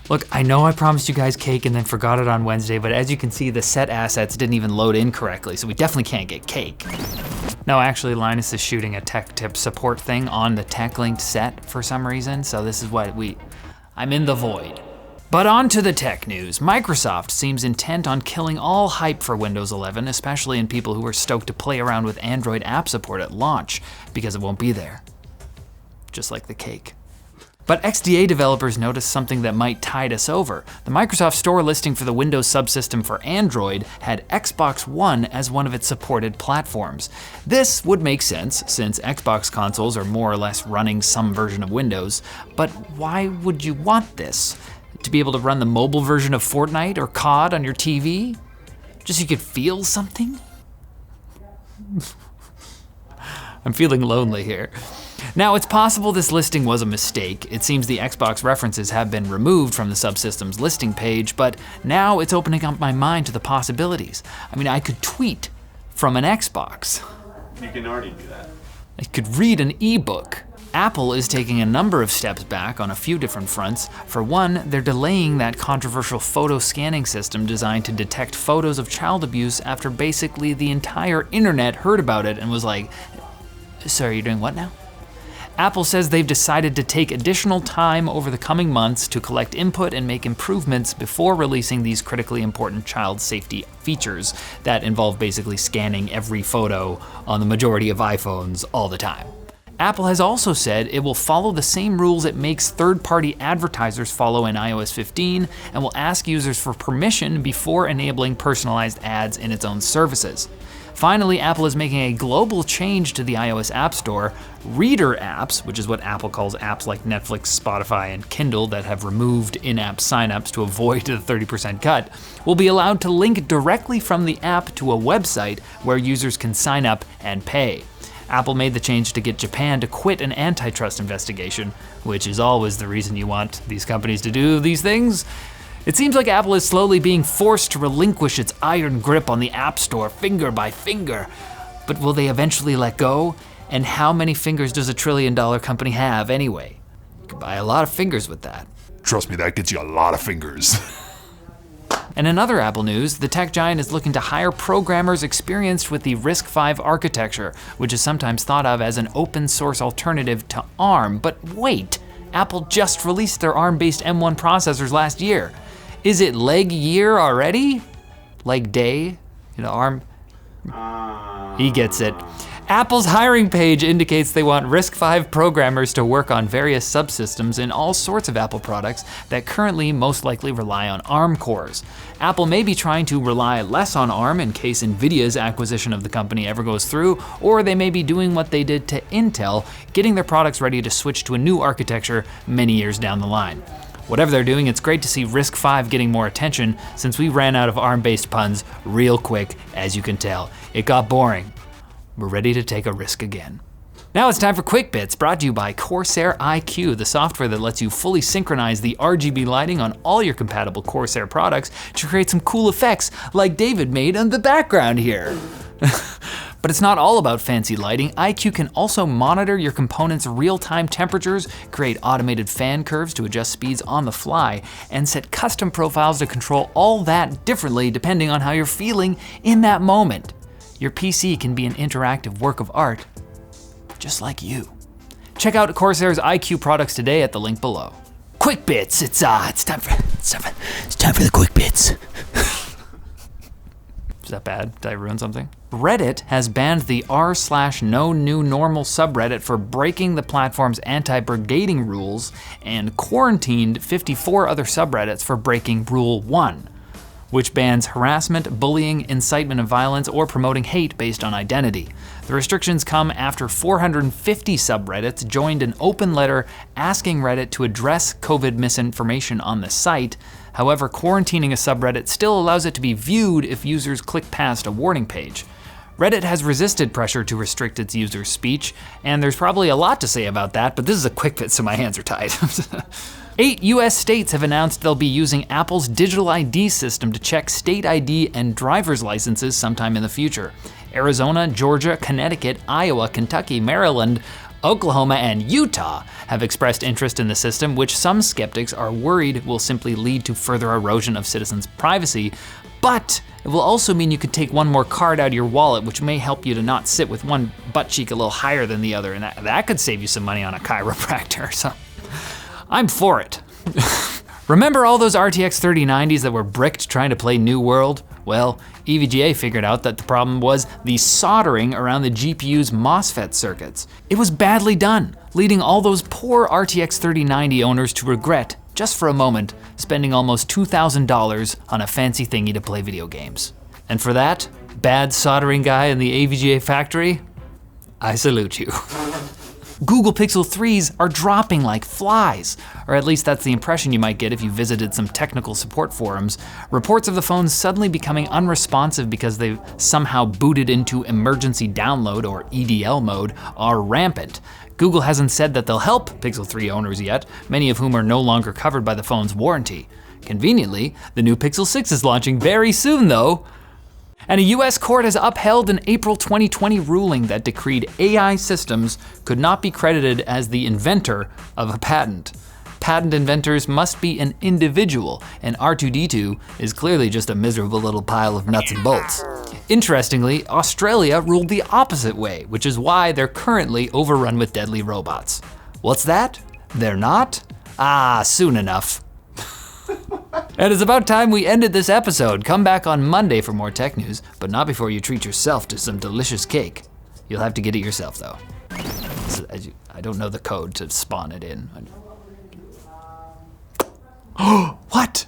Look, I know I promised you guys cake and then forgot it on Wednesday, but as you can see, the set assets didn't even load in correctly, so we definitely can't get cake. No, actually, Linus is shooting a tech tip support thing on the tech-linked set for some reason, so this is what I'm in the void. But on to the tech news. Microsoft seems intent on killing all hype for Windows 11, especially in people who are stoked to play around with Android app support at launch, because it won't be there. Just like the cake. But XDA developers noticed something that might tide us over. The Microsoft Store listing for the Windows subsystem for Android had Xbox One as one of its supported platforms. This would make sense, since Xbox consoles are more or less running some version of Windows, but why would you want this? To be able to run the mobile version of Fortnite or COD on your TV? Just so you could feel something? I'm feeling lonely here. Now, it's possible this listing was a mistake. It seems the Xbox references have been removed from the subsystem's listing page, but now it's opening up my mind to the possibilities. I mean, I could tweet from an Xbox. You can already do that. I could read an ebook. Apple is taking a number of steps back on a few different fronts. For one, they're delaying that controversial photo scanning system designed to detect photos of child abuse after basically the entire internet heard about it and was like, "Sorry, you're doing what now?" Apple says they've decided to take additional time over the coming months to collect input and make improvements before releasing these critically important child safety features that involve basically scanning every photo on the majority of iPhones all the time. Apple has also said it will follow the same rules it makes third-party advertisers follow in iOS 15 and will ask users for permission before enabling personalized ads in its own services. Finally, Apple is making a global change to the iOS App Store. Reader apps, which is what Apple calls apps like Netflix, Spotify, and Kindle that have removed in-app signups to avoid the 30% cut, will be allowed to link directly from the app to a website where users can sign up and pay. Apple made the change to get Japan to quit an antitrust investigation, which is always the reason you want these companies to do these things. It seems like Apple is slowly being forced to relinquish its iron grip on the App Store finger by finger. But will they eventually let go? And how many fingers does a trillion-dollar company have anyway? You can buy a lot of fingers with that. Trust me, that gets you a lot of fingers. And in other Apple news, the tech giant is looking to hire programmers experienced with the RISC-V architecture, which is sometimes thought of as an open source alternative to ARM. But wait, Apple just released their ARM-based M1 processors last year. Is it leg year already? Leg day? ARM? He gets it. Apple's hiring page indicates they want RISC-V programmers to work on various subsystems in all sorts of Apple products that currently most likely rely on ARM cores. Apple may be trying to rely less on ARM in case NVIDIA's acquisition of the company ever goes through, or they may be doing what they did to Intel, getting their products ready to switch to a new architecture many years down the line. Whatever they're doing, it's great to see RISC-V getting more attention since we ran out of ARM-based puns real quick, as you can tell. It got boring. We're ready to take a risk again. Now it's time for Quick Bits, brought to you by Corsair iCue, the software that lets you fully synchronize the RGB lighting on all your compatible Corsair products to create some cool effects like David made on the background here. But it's not all about fancy lighting. iCue can also monitor your components' real-time temperatures, create automated fan curves to adjust speeds on the fly, and set custom profiles to control all that differently depending on how you're feeling in that moment. Your PC can be an interactive work of art, just like you. Check out Corsair's iCue products today at the link below. Quick Bits, it's time for the Quick Bits. Is that bad? Did I ruin something? Reddit has banned the r/no-new-normal subreddit for breaking the platform's anti-brigading rules and quarantined 54 other subreddits for breaking Rule 1, which bans harassment, bullying, incitement of violence, or promoting hate based on identity. The restrictions come after 450 subreddits joined an open letter asking Reddit to address COVID misinformation on the site. However, quarantining a subreddit still allows it to be viewed if users click past a warning page. Reddit has resisted pressure to restrict its users' speech, and there's probably a lot to say about that, but this is a quick bit, so my hands are tied. 8 US states have announced they'll be using Apple's digital ID system to check state ID and driver's licenses sometime in the future. Arizona, Georgia, Connecticut, Iowa, Kentucky, Maryland, Oklahoma and Utah have expressed interest in the system, which some skeptics are worried will simply lead to further erosion of citizens' privacy. But it will also mean you could take one more card out of your wallet, which may help you to not sit with one butt cheek a little higher than the other, and that could save you some money on a chiropractor. So I'm for it. Remember all those RTX 3090s that were bricked trying to play New World? Well, EVGA figured out that the problem was the soldering around the GPU's MOSFET circuits. It was badly done, leading all those poor RTX 3090 owners to regret, just for a moment, spending almost $2,000 on a fancy thingy to play video games. And for that, bad soldering guy in the EVGA factory, I salute you. Google Pixel 3s are dropping like flies, or at least that's the impression you might get if you visited some technical support forums. Reports of the phones suddenly becoming unresponsive because they've somehow booted into emergency download or EDL mode are rampant. Google hasn't said that they'll help Pixel 3 owners yet, many of whom are no longer covered by the phone's warranty. Conveniently, the new Pixel 6 is launching very soon though. And a US court has upheld an April 2020 ruling that decreed AI systems could not be credited as the inventor of a patent. Patent inventors must be an individual, and R2-D2 is clearly just a miserable little pile of nuts and bolts. Interestingly, Australia ruled the opposite way, which is why they're currently overrun with deadly robots. What's that? They're not? Ah, soon enough. And it's about time we ended this episode. Come back on Monday for more tech news, but not before you treat yourself to some delicious cake. You'll have to get it yourself though. I don't know the code to spawn it in. What?